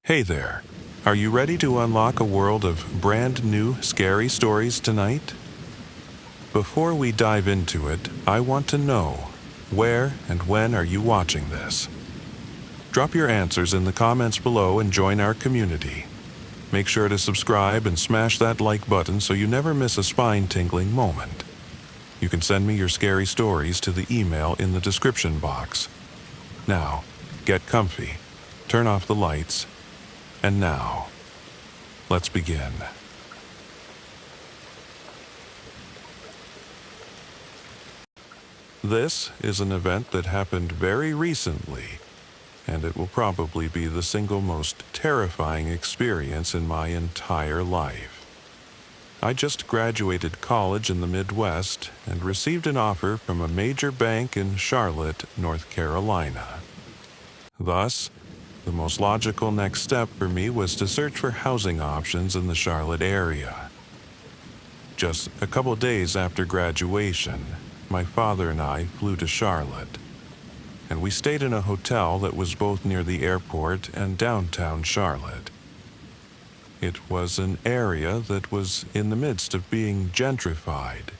Hey there. Are you ready to unlock a world of brand new scary stories tonight? Before we dive into it, I want to know, where and when are you watching this? Drop your answers in the comments below and join our community. Make sure to subscribe and smash that like button so you never miss a spine-tingling moment. You can send me your scary stories to the email in the description box. Now, get comfy, turn off the lights, and now, let's begin. This is an event that happened very recently, and it will probably be the single most terrifying experience in my entire life. I just graduated college in the Midwest and received an offer from a major bank in Charlotte, North Carolina. Thus, the most logical next step for me was to search for housing options in the Charlotte area. Just a couple days after graduation, my father and I flew to Charlotte, and we stayed in a hotel that was both near the airport and downtown Charlotte. It was an area that was in the midst of being gentrified,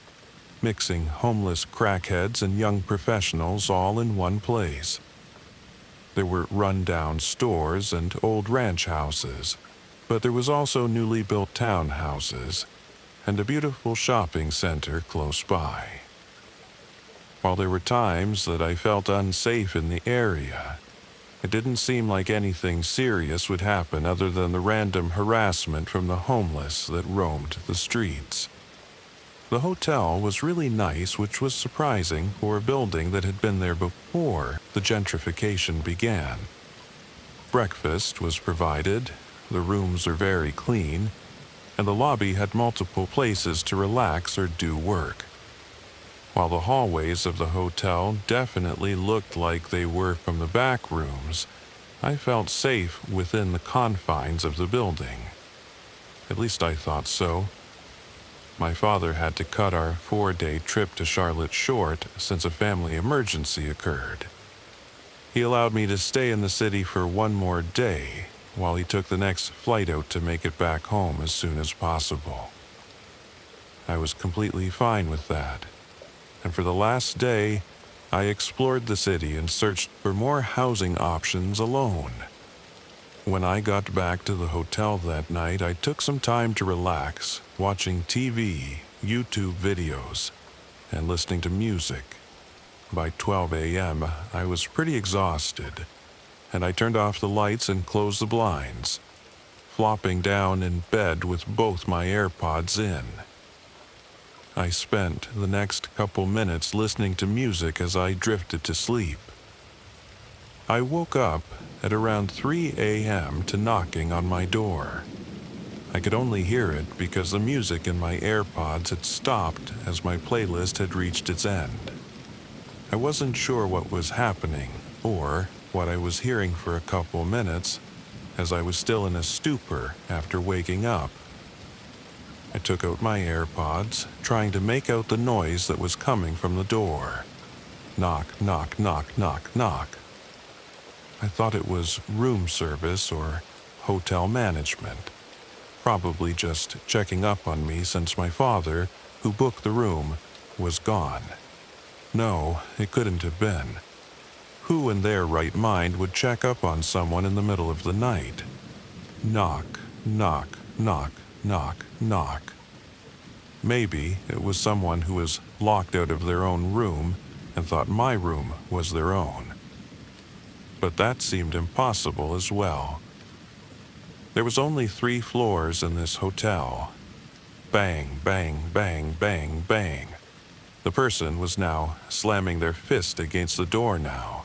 mixing homeless crackheads and young professionals all in one place. There were run-down stores and old ranch houses, but there was also newly built townhouses and a beautiful shopping center close by. While there were times that I felt unsafe in the area, it didn't seem like anything serious would happen other than the random harassment from the homeless that roamed the streets. The hotel was really nice, which was surprising for a building that had been there before the gentrification began. Breakfast was provided, the rooms are very clean, and the lobby had multiple places to relax or do work. While the hallways of the hotel definitely looked like they were from the back rooms, I felt safe within the confines of the building. At least I thought so. My father had to cut our 4-day trip to Charlotte short since a family emergency occurred. He allowed me to stay in the city for one more day while he took the next flight out to make it back home as soon as possible. I was completely fine with that, and for the last day, I explored the city and searched for more housing options alone. When I got back to the hotel that night, I took some time to relax, watching TV, YouTube videos, and listening to music. By 12 a.m., I was pretty exhausted, and I turned off the lights and closed the blinds, flopping down in bed with both my AirPods in. I spent the next couple minutes listening to music as I drifted to sleep. I woke up at around 3 a.m. to knocking on my door. I could only hear it because the music in my AirPods had stopped as my playlist had reached its end. I wasn't sure what was happening or what I was hearing for a couple minutes, as I was still in a stupor after waking up. I took out my AirPods, trying to make out the noise that was coming from the door. Knock, knock, knock, knock, knock. I thought it was room service or hotel management, probably just checking up on me since my father, who booked the room, was gone. No, it couldn't have been. Who in their right mind would check up on someone in the middle of the night? Knock, knock, knock, knock, knock. Maybe it was someone who was locked out of their own room and thought my room was their own. But that seemed impossible as well. There was only 3 floors in this hotel. Bang, bang, bang, bang, bang. The person was now slamming their fist against the door now.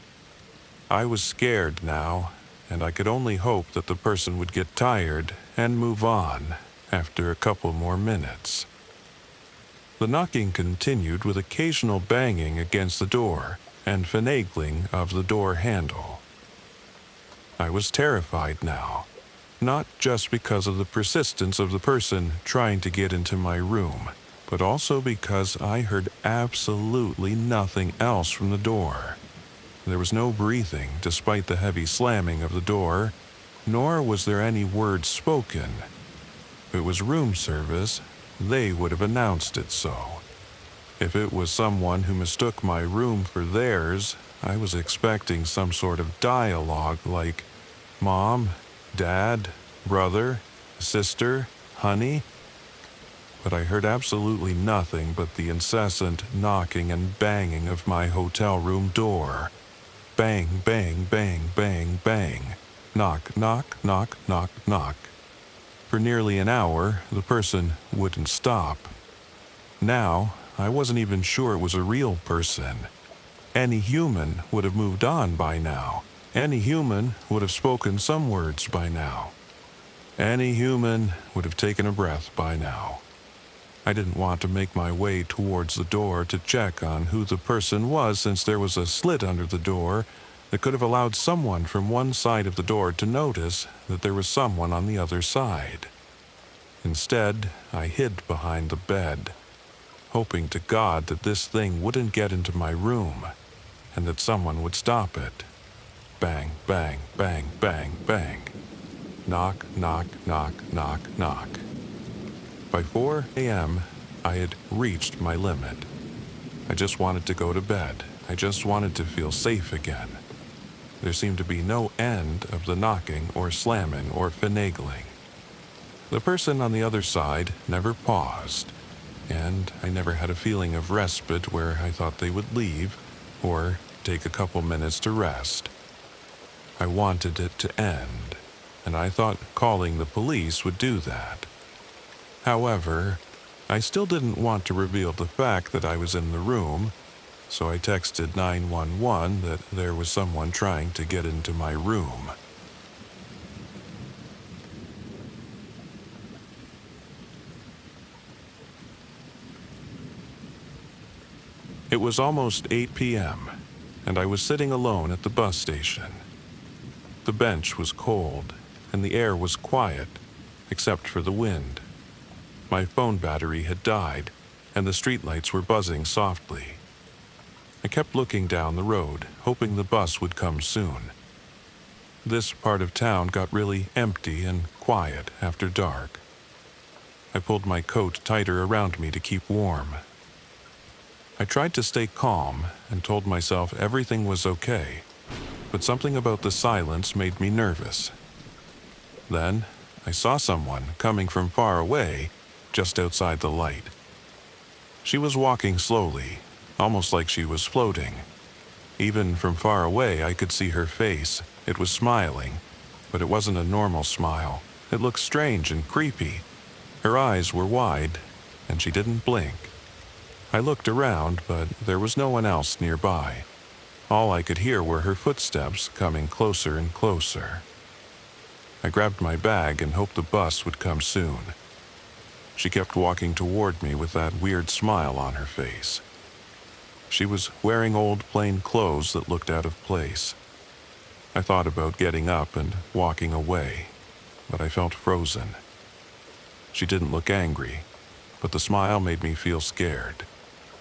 I was scared now, and I could only hope that the person would get tired and move on after a couple more minutes. The knocking continued with occasional banging against the door and finagling of the door handle. I was terrified now, not just because of the persistence of the person trying to get into my room, but also because I heard absolutely nothing else from the door. There was no breathing despite the heavy slamming of the door nor was there any word spoken. If it was room service, they would have announced it so. If it was someone who mistook my room for theirs, I was expecting some sort of dialogue like, "Mom, Dad, brother, sister, honey." But I heard absolutely nothing but the incessant knocking and banging of my hotel room door. Bang, bang, bang, bang, bang. Knock, knock, knock, knock, knock. For nearly an hour, the person wouldn't stop. Now, I wasn't even sure it was a real person. Any human would have moved on by now. Any human would have spoken some words by now. Any human would have taken a breath by now. I didn't want to make my way towards the door to check on who the person was, since there was a slit under the door that could have allowed someone from one side of the door to notice that there was someone on the other side. Instead, I hid behind the bed, hoping to God that this thing wouldn't get into my room and that someone would stop it. Bang, bang, bang, bang, bang. Knock, knock, knock, knock, knock. By 4 a.m., I had reached my limit. I just wanted to go to bed. I just wanted to feel safe again. There seemed to be no end of the knocking or slamming or finagling. The person on the other side never paused, and I never had a feeling of respite where I thought they would leave or take a couple minutes to rest. I wanted it to end, and I thought calling the police would do that. However, I still didn't want to reveal the fact that I was in the room, so I texted 911 that there was someone trying to get into my room. It was almost 8 p.m., and I was sitting alone at the bus station. The bench was cold, and the air was quiet, except for the wind. My phone battery had died, and the streetlights were buzzing softly. I kept looking down the road, hoping the bus would come soon. This part of town got really empty and quiet after dark. I pulled my coat tighter around me to keep warm. I tried to stay calm and told myself everything was okay, but something about the silence made me nervous. Then, I saw someone coming from far away, just outside the light. She was walking slowly, almost like she was floating. Even from far away, I could see her face. It was smiling, but it wasn't a normal smile. It looked strange and creepy. Her eyes were wide, and she didn't blink. I looked around, but there was no one else nearby. All I could hear were her footsteps coming closer and closer. I grabbed my bag and hoped the bus would come soon. She kept walking toward me with that weird smile on her face. She was wearing old plain clothes that looked out of place. I thought about getting up and walking away, but I felt frozen. She didn't look angry, but the smile made me feel scared.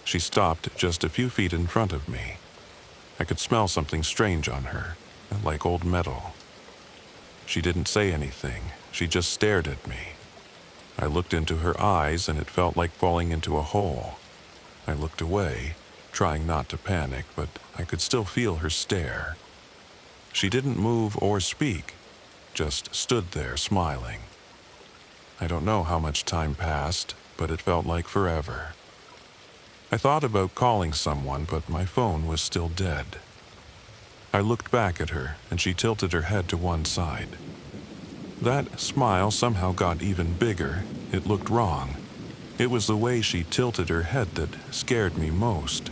She stopped just a few feet in front of me. I could smell something strange on her, like old metal. She didn't say anything. She just stared at me. I looked into her eyes, and it felt like falling into a hole. I looked away, trying not to panic, but I could still feel her stare. She didn't move or speak, just stood there smiling. I don't know how much time passed, but it felt like forever. I thought about calling someone, but my phone was still dead. I looked back at her, and she tilted her head to one side. That smile somehow got even bigger. It looked wrong. It was the way she tilted her head that scared me most.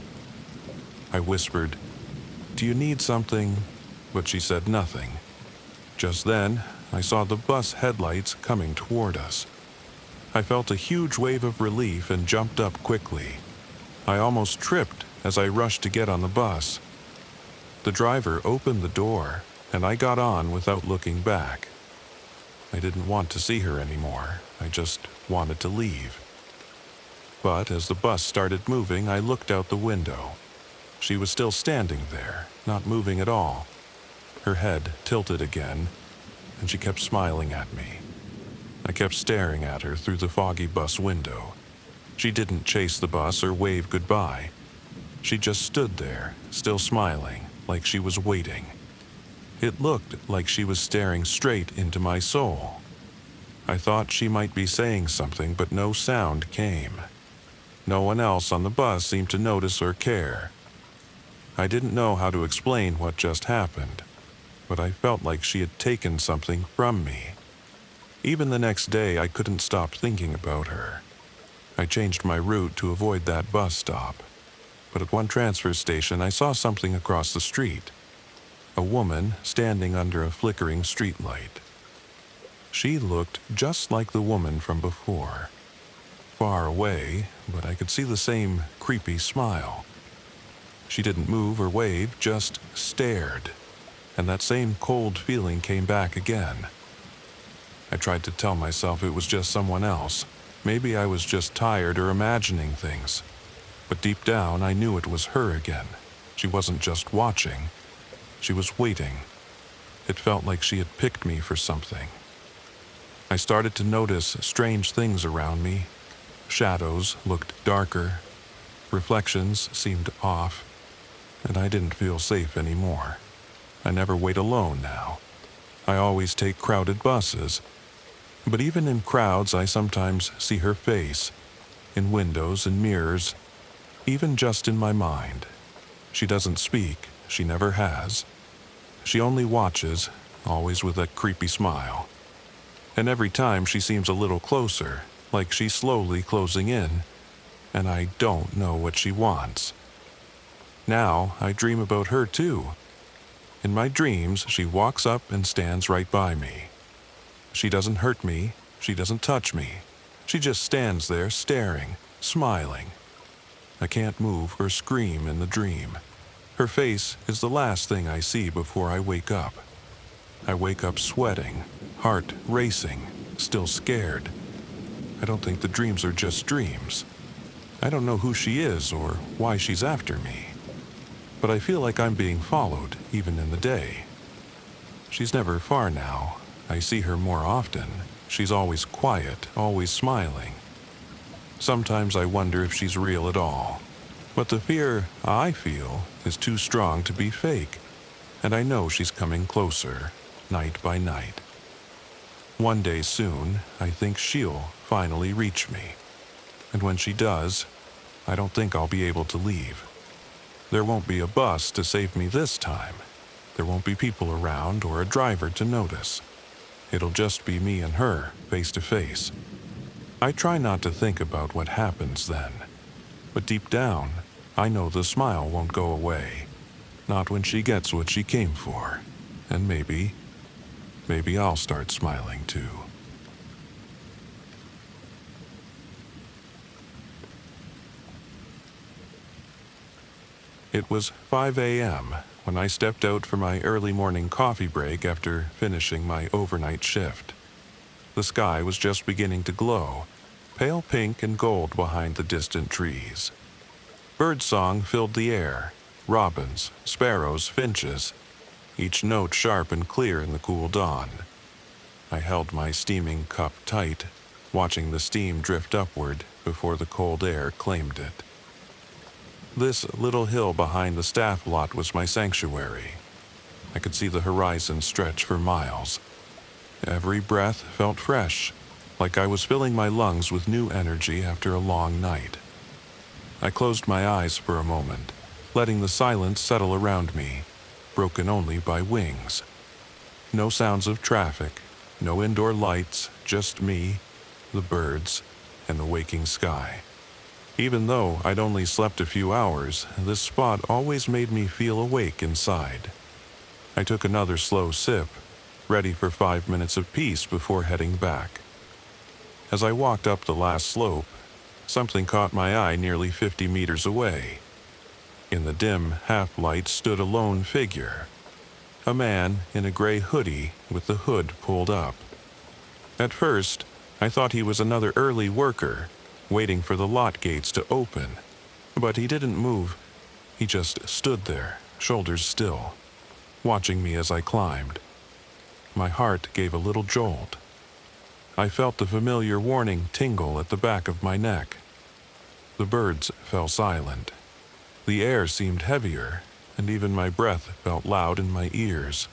I whispered, "Do you need something?" But she said nothing. Just then, I saw the bus headlights coming toward us. I felt a huge wave of relief and jumped up quickly. I almost tripped as I rushed to get on the bus. The driver opened the door, and I got on without looking back. I didn't want to see her anymore. I just wanted to leave. But as the bus started moving, I looked out the window. She was still standing there, not moving at all. Her head tilted again, and she kept smiling at me. I kept staring at her through the foggy bus window. She didn't chase the bus or wave goodbye. She just stood there, still smiling, like she was waiting. It looked like she was staring straight into my soul. I thought she might be saying something, but no sound came. No one else on the bus seemed to notice or care. I didn't know how to explain what just happened, but I felt like she had taken something from me. Even the next day, I couldn't stop thinking about her. I changed my route to avoid that bus stop, but at one transfer station, I saw something across the street. A woman standing under a flickering streetlight. She looked just like the woman from before. Far away, but I could see the same creepy smile. She didn't move or wave, just stared, and that same cold feeling came back again. I tried to tell myself it was just someone else. Maybe I was just tired or imagining things. But deep down, I knew it was her again. She wasn't just watching. She was waiting. It felt like she had picked me for something. I started to notice strange things around me. Shadows looked darker. Reflections seemed off. And I didn't feel safe anymore. I never wait alone now. I always take crowded buses. But even in crowds, I sometimes see her face. In windows and mirrors. Even just in my mind. She doesn't speak. She never has. She only watches, always with a creepy smile. And every time she seems a little closer, like she's slowly closing in, and I don't know what she wants. Now I dream about her too. In my dreams, she walks up and stands right by me. She doesn't hurt me, she doesn't touch me. She just stands there staring, smiling. I can't move or scream in the dream. Her face is the last thing I see before I wake up. I wake up sweating, heart racing, still scared. I don't think the dreams are just dreams. I don't know who she is or why she's after me. But I feel like I'm being followed, even in the day. She's never far now. I see her more often. She's always quiet, always smiling. Sometimes I wonder if she's real at all. But the fear I feel is too strong to be fake. And I know she's coming closer, night by night. One day soon, I think she'll finally reach me. And when she does, I don't think I'll be able to leave. There won't be a bus to save me this time. There won't be people around or a driver to notice. It'll just be me and her, face to face. I try not to think about what happens then. But deep down, I know the smile won't go away. Not when she gets what she came for. And maybe I'll start smiling too. It was 5 a.m. when I stepped out for my early morning coffee break after finishing my overnight shift. The sky was just beginning to glow, pale pink and gold behind the distant trees. Birdsong filled the air, robins, sparrows, finches, each note sharp and clear in the cool dawn. I held my steaming cup tight, watching the steam drift upward before the cold air claimed it. This little hill behind the staff lot was my sanctuary. I could see the horizon stretch for miles. Every breath felt fresh, like I was filling my lungs with new energy after a long night. I closed my eyes for a moment, letting the silence settle around me, broken only by wings. No sounds of traffic, no indoor lights, just me, the birds, and the waking sky. Even though I'd only slept a few hours, this spot always made me feel awake inside. I took another slow sip, ready for 5 minutes of peace before heading back. As I walked up the last slope, something caught my eye nearly 50 meters away. In the dim half-light stood a lone figure. A man in a gray hoodie with the hood pulled up. At first, I thought he was another early worker, waiting for the lot gates to open. But he didn't move. He just stood there, shoulders still, watching me as I climbed. my heart gave a little jolt. I felt the familiar warning tingle at the back of my neck. The birds fell silent. The air seemed heavier, and even my breath felt loud in my ears.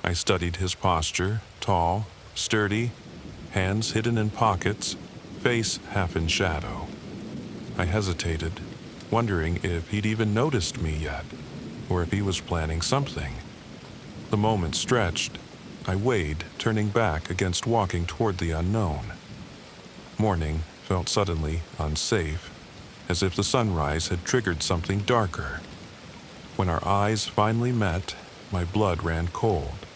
I studied his posture, tall, sturdy, hands hidden in pockets, face half in shadow. I hesitated, wondering if he'd even noticed me yet, or if he was planning something. The moment stretched. I weighed, turning back against walking toward the unknown. Morning felt suddenly unsafe, as if the sunrise had triggered something darker. When our eyes finally met, my blood ran cold.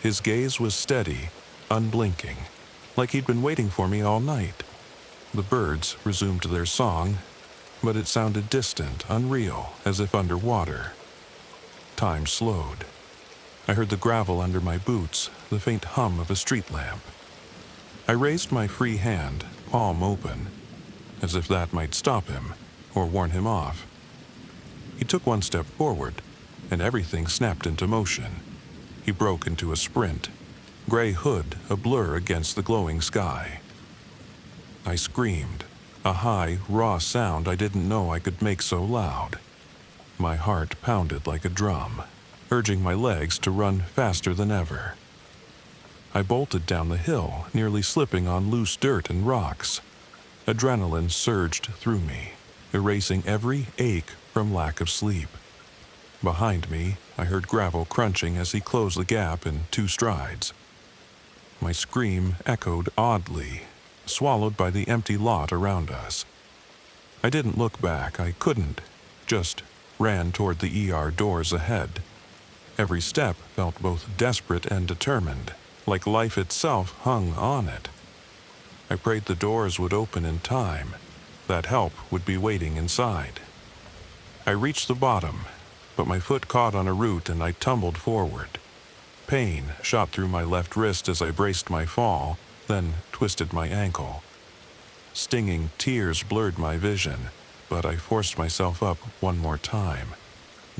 His gaze was steady, unblinking, like he'd been waiting for me all night. The birds resumed their song, but it sounded distant, unreal, as if underwater. Time slowed. I heard the gravel under my boots, the faint hum of a street lamp. I raised my free hand, palm open, as if that might stop him or warn him off. He took one step forward, and everything snapped into motion. He broke into a sprint, gray hood a blur against the glowing sky. I screamed, a high, raw sound I didn't know I could make so loud. My heart pounded like a drum, urging my legs to run faster than ever. I bolted down the hill, nearly slipping on loose dirt and rocks. Adrenaline surged through me, erasing every ache from lack of sleep. Behind me, I heard gravel crunching as he closed the gap in 2 strides. My scream echoed oddly, swallowed by the empty lot around us. I didn't look back, I couldn't, just ran toward the ER doors ahead. Every step felt both desperate and determined, like life itself hung on it. I prayed the doors would open in time, that help would be waiting inside. I reached the bottom, but my foot caught on a root and I tumbled forward. Pain shot through my left wrist as I braced my fall, then twisted my ankle. Stinging tears blurred my vision, but I forced myself up one more time.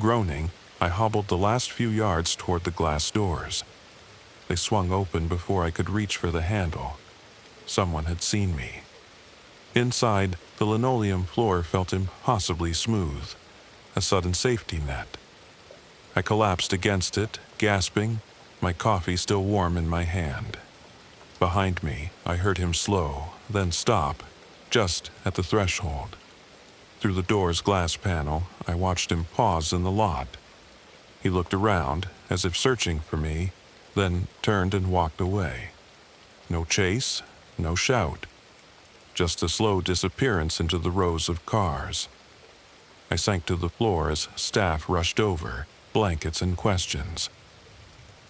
Groaning, I hobbled the last few yards toward the glass doors. They swung open before I could reach for the handle. Someone had seen me. Inside, the linoleum floor felt impossibly smooth, a sudden safety net. I collapsed against it, gasping, my coffee still warm in my hand. Behind me, I heard him slow, then stop, just at the threshold. Through the door's glass panel, I watched him pause in the lot. He looked around, as if searching for me, then turned and walked away. No chase, no shout. Just a slow disappearance into the rows of cars. I sank to the floor as staff rushed over, blankets and questions.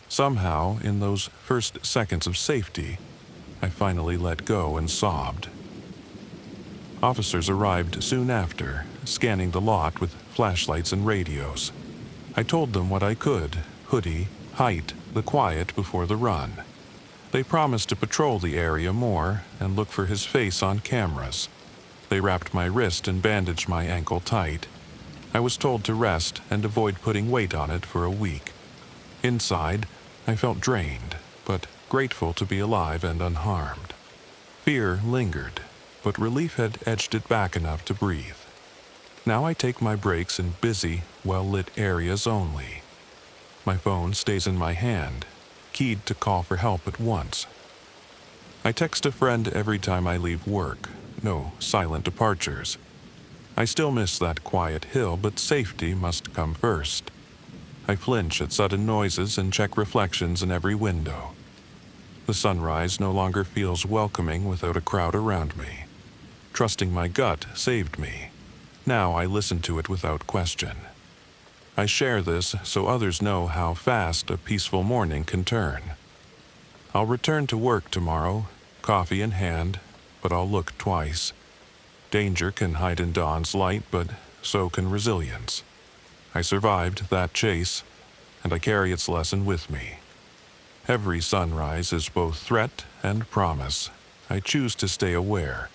Somehow, in those first seconds of safety, I finally let go and sobbed. Officers arrived soon after, scanning the lot with flashlights and radios. I told them what I could: hoodie, height, the quiet before the run. They promised to patrol the area more and look for his face on cameras. They wrapped my wrist and bandaged my ankle tight. I was told to rest and avoid putting weight on it for a week. Inside, I felt drained, but grateful to be alive and unharmed. Fear lingered, but relief had edged it back enough to breathe. Now I take my breaks in busy, well-lit areas only. My phone stays in my hand, keyed to call for help at once. I text a friend every time I leave work. No silent departures. I still miss that quiet hill, but safety must come first. I flinch at sudden noises and check reflections in every window. The sunrise no longer feels welcoming without a crowd around me. Trusting my gut saved me. Now I listen to it without question. I share this so others know how fast a peaceful morning can turn. I'll return to work tomorrow, coffee in hand, but I'll look twice. Danger can hide in dawn's light, but so can resilience. I survived that chase, and I carry its lesson with me. Every sunrise is both threat and promise. I choose to stay aware.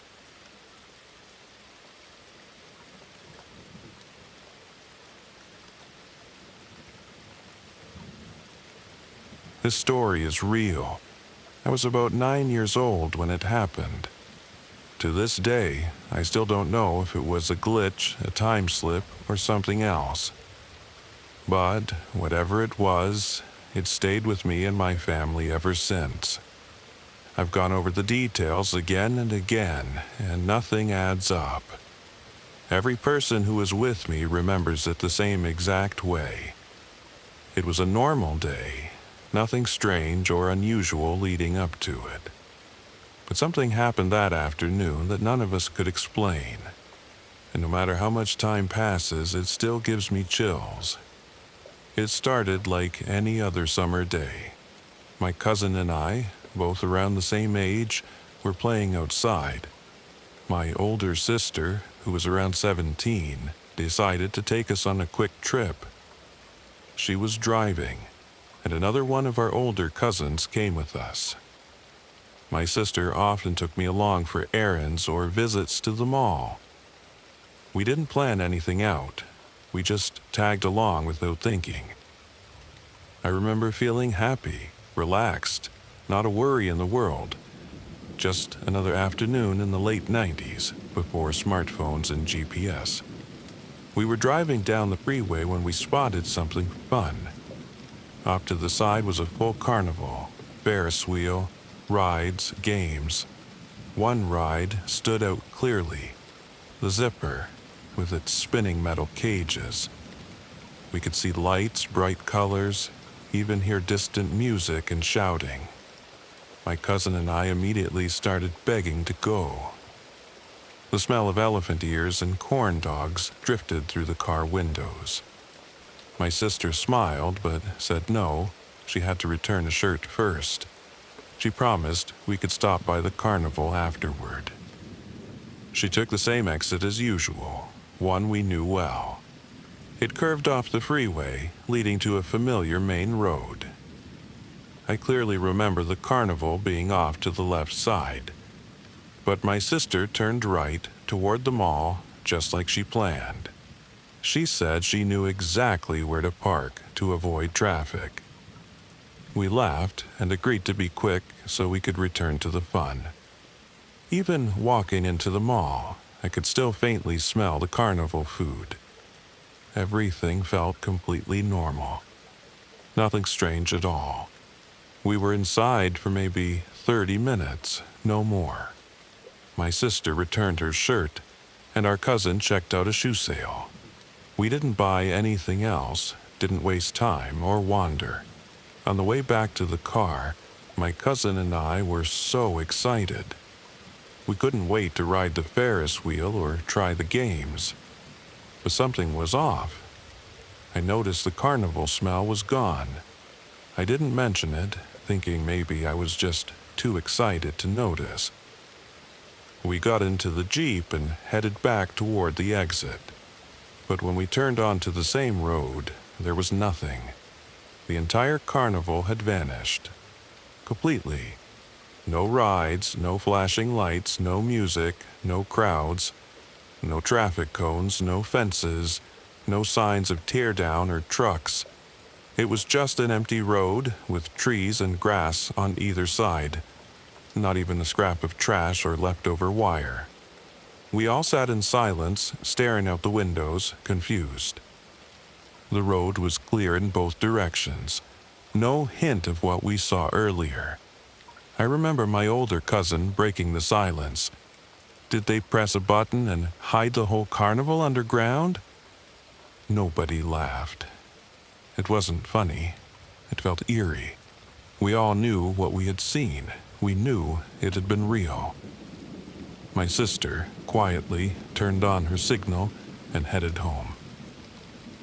This story is real. I was about 9 years old when it happened. To this day, I still don't know if it was a glitch, a time slip, or something else. But whatever it was, it stayed with me and my family ever since. I've gone over the details again and again, and nothing adds up. Every person who was with me remembers it the same exact way. It was a normal day, nothing strange or unusual leading up to it. But something happened that afternoon that none of us could explain. And no matter how much time passes, it still gives me chills. It started like any other summer day. My cousin and I, both around the same age, were playing outside. My older sister, who was around 17, decided to take us on a quick trip. She was driving, and another one of our older cousins came with us. My sister often took me along for errands or visits to the mall. We didn't plan anything out. We just tagged along without thinking. I remember feeling happy, relaxed, not a worry in the world. Just another afternoon in the late 90s, before smartphones and GPS. We were driving down the freeway when we spotted something fun. Off to the side was a full carnival, Ferris wheel, rides, games. One ride stood out clearly, the zipper, with its spinning metal cages. We could see lights, bright colors, even hear distant music and shouting. My cousin and I immediately started begging to go. The smell of elephant ears and corn dogs drifted through the car windows. My sister smiled but said no, she had to return a shirt first. She promised we could stop by the carnival afterward. She took the same exit as usual, one we knew well. It curved off the freeway, leading to a familiar main road. I clearly remember the carnival being off to the left side. But my sister turned right toward the mall, just like she planned. She said she knew exactly where to park to avoid traffic. We laughed and agreed to be quick so we could return to the fun. Even walking into the mall, I could still faintly smell the carnival food. Everything felt completely normal. Nothing strange at all. We were inside for maybe 30 minutes, no more. My sister returned her shirt, and our cousin checked out a shoe sale. We didn't buy anything else, didn't waste time or wander. On the way back to the car, my cousin and I were so excited. We couldn't wait to ride the Ferris wheel or try the games. But something was off. I noticed the carnival smell was gone. I didn't mention it, thinking maybe I was just too excited to notice. We got into the Jeep and headed back toward the exit. But when we turned onto the same road, there was nothing. The entire carnival had vanished. Completely. No rides, no flashing lights, no music, no crowds, no traffic cones, no fences, no signs of teardown or trucks. It was just an empty road with trees and grass on either side. Not even a scrap of trash or leftover wire. We all sat in silence, staring out the windows, confused. The road was clear in both directions. No hint of what we saw earlier. I remember my older cousin breaking the silence. Did they press a button and hide the whole carnival underground? Nobody laughed. It wasn't funny. It felt eerie. We all knew what we had seen. We knew it had been real. My sister, quietly, turned on her signal and headed home.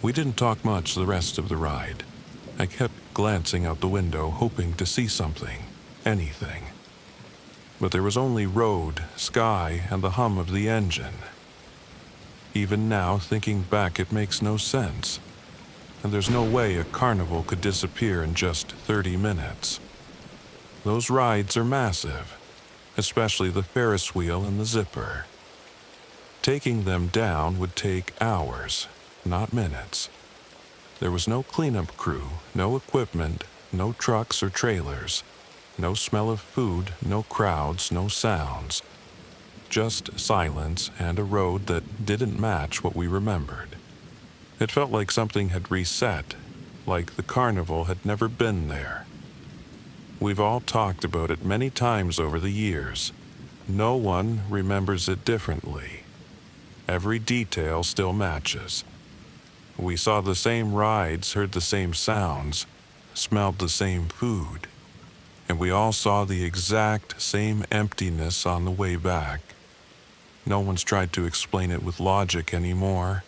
We didn't talk much the rest of the ride. I kept glancing out the window, hoping to see something, anything. But there was only road, sky, and the hum of the engine. Even now, thinking back, it makes no sense. And there's no way a carnival could disappear in just 30 minutes. Those rides are massive, especially the Ferris wheel and the zipper. Taking them down would take hours, not minutes. There was no cleanup crew, no equipment, No trucks or trailers. No smell of food, no crowds, no sounds. Just silence and a road that didn't match what we remembered. It felt like something had reset, like the carnival had never been there. We've all talked about it many times over the years. No one remembers it differently. Every detail still matches. We saw the same rides, heard the same sounds, smelled the same food, and we all saw the exact same emptiness on the way back. No one's tried to explain it with logic anymore.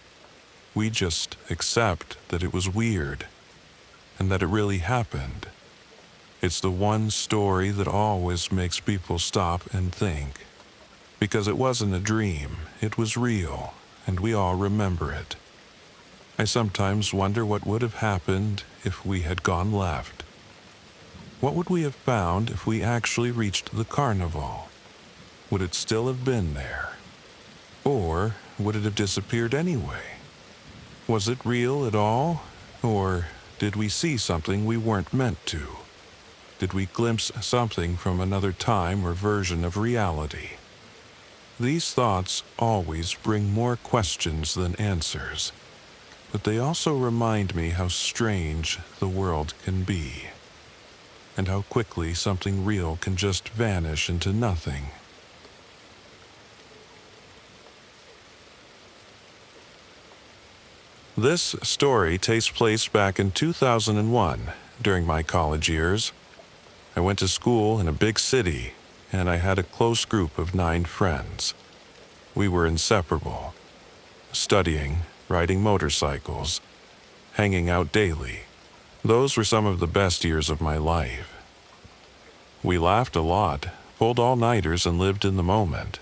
We just accept that it was weird and that it really happened. It's the one story that always makes people stop and think. Because it wasn't a dream, it was real, and we all remember it. I sometimes wonder what would have happened if we had gone left. What would we have found if we actually reached the carnival? Would it still have been there? Or would it have disappeared anyway? Was it real at all? Or did we see something we weren't meant to? Did we glimpse something from another time or version of reality? These thoughts always bring more questions than answers, but they also remind me how strange the world can be, and how quickly something real can just vanish into nothing. This story takes place back in 2001, during my college years. I went to school in a big city, and I had a close group of 9 friends. We were inseparable, studying, riding motorcycles, hanging out daily. Those were some of the best years of my life. We laughed a lot, pulled all-nighters, and lived in the moment.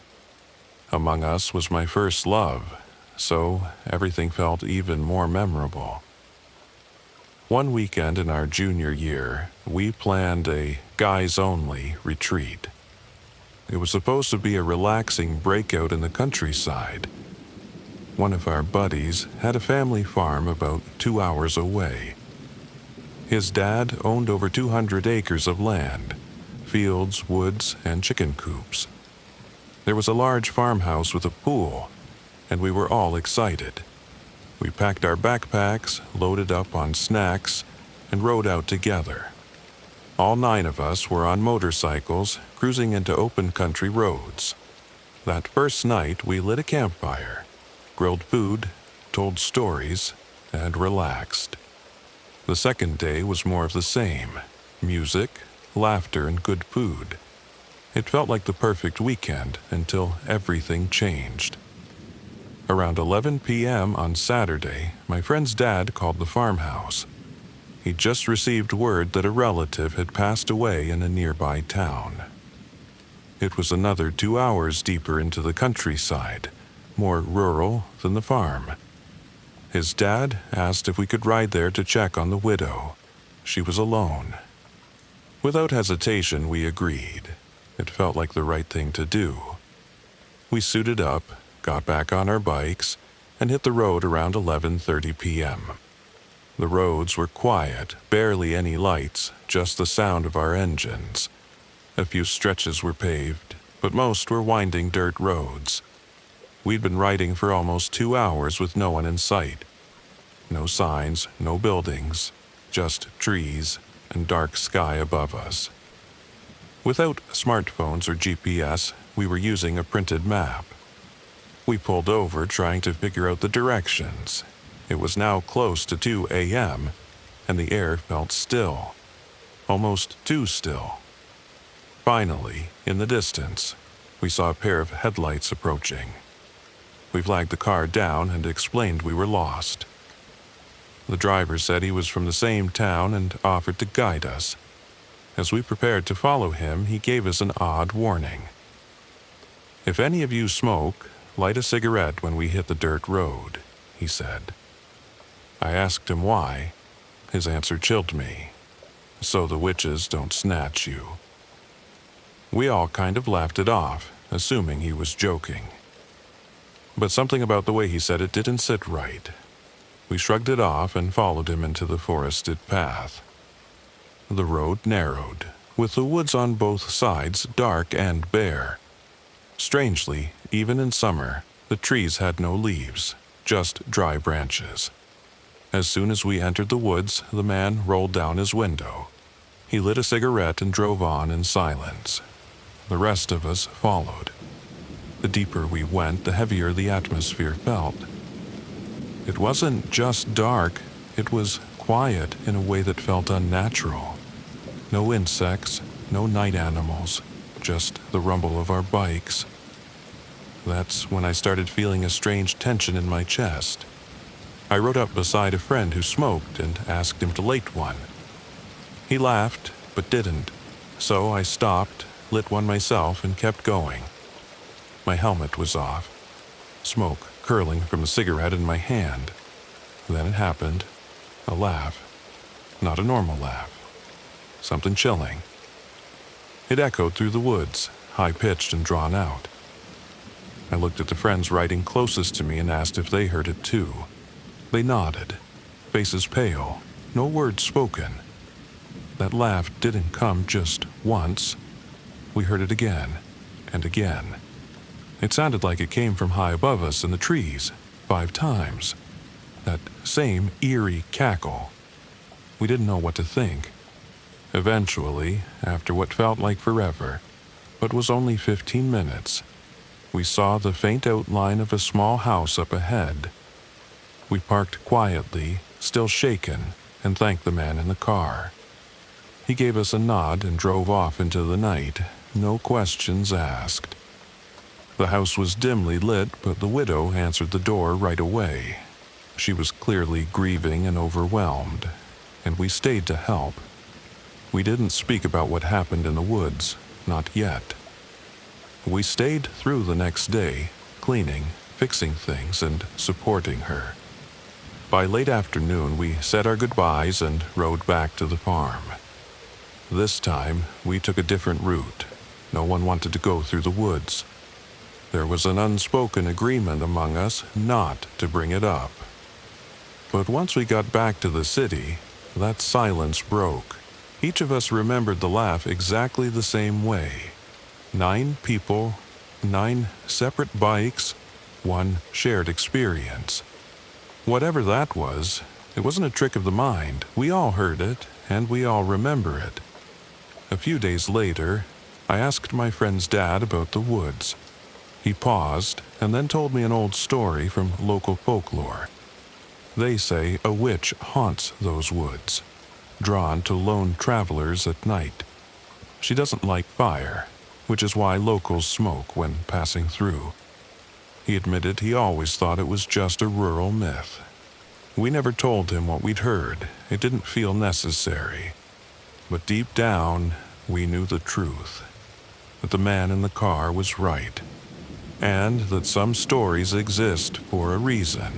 Among us was my first love, so everything felt even more memorable. One weekend in our junior year, we planned a guys-only retreat. It was supposed to be a relaxing breakout in the countryside. One of our buddies had a family farm about 2 hours away. His dad owned over 200 acres of land, fields, woods, and chicken coops. There was a large farmhouse with a pool, and we were all excited. We packed our backpacks, loaded up on snacks, and rode out together. All 9 of us were on motorcycles, cruising into open country roads. That first night, we lit a campfire, grilled food, told stories, and relaxed. The second day was more of the same: music, laughter, and good food. It felt like the perfect weekend until everything changed. Around 11 p.m. on Saturday, my friend's dad called the farmhouse. He just received word that a relative had passed away in a nearby town. It was another 2 hours deeper into the countryside, more rural than the farm. His dad asked if we could ride there to check on the widow. She was alone. Without hesitation, we agreed. It felt like the right thing to do. We suited up, got back on our bikes, and hit the road around 11:30 p.m. The roads were quiet, barely any lights, just the sound of our engines. A few stretches were paved, but most were winding dirt roads. We'd been riding for almost 2 hours with no one in sight. No signs, no buildings, just trees and dark sky above us. Without smartphones or GPS, we were using a printed map. We pulled over, trying to figure out the directions. It was now close to 2 a.m., and the air felt still, almost too still. Finally, in the distance, we saw a pair of headlights approaching. We flagged the car down and explained we were lost. The driver said he was from the same town and offered to guide us. As we prepared to follow him, he gave us an odd warning. "If any of you smoke, light a cigarette when we hit the dirt road," he said. I asked him why. His answer chilled me. "So the witches don't snatch you." We all kind of laughed it off, assuming he was joking. But something about the way he said it didn't sit right. We shrugged it off and followed him into the forested path. The road narrowed, with the woods on both sides dark and bare. Strangely, even in summer, the trees had no leaves, just dry branches. As soon as we entered the woods, the man rolled down his window. He lit a cigarette and drove on in silence. The rest of us followed. The deeper we went, the heavier the atmosphere felt. It wasn't just dark, it was quiet in a way that felt unnatural. No insects, no night animals, just the rumble of our bikes. That's when I started feeling a strange tension in my chest. I rode up beside a friend who smoked and asked him to light one. He laughed, but didn't, so I stopped, lit one myself, and kept going. My helmet was off, smoke curling from the cigarette in my hand. Then it happened. A laugh. Not a normal laugh. Something chilling. It echoed through the woods, high-pitched and drawn out. I looked at the friends riding closest to me and asked if they heard it too. They nodded, faces pale, no words spoken. That laugh didn't come just once. We heard it again and again. It sounded like it came from high above us in the trees, 5 times. That same eerie cackle. We didn't know what to think. Eventually, after what felt like forever, but was only 15 minutes, we saw the faint outline of a small house up ahead. We parked quietly, still shaken, and thanked the man in the car. He gave us a nod and drove off into the night, no questions asked. The house was dimly lit, but the widow answered the door right away. She was clearly grieving and overwhelmed, and we stayed to help. We didn't speak about what happened in the woods, not yet. We stayed through the next day, cleaning, fixing things, and supporting her. By late afternoon, we said our goodbyes and rode back to the farm. This time, we took a different route. No one wanted to go through the woods. There was an unspoken agreement among us not to bring it up. But once we got back to the city, that silence broke. Each of us remembered the laugh exactly the same way. 9 people, 9 separate bikes, 1 shared experience. Whatever that was, it wasn't a trick of the mind. We all heard it, and we all remember it. A few days later, I asked my friend's dad about the woods. He paused and then told me an old story from local folklore. They say a witch haunts those woods, drawn to lone travelers at night. She doesn't like fire, which is why locals smoke when passing through. He admitted he always thought it was just a rural myth. We never told him what we'd heard. It didn't feel necessary. But deep down, we knew the truth. That the man in the car was right. And that some stories exist for a reason.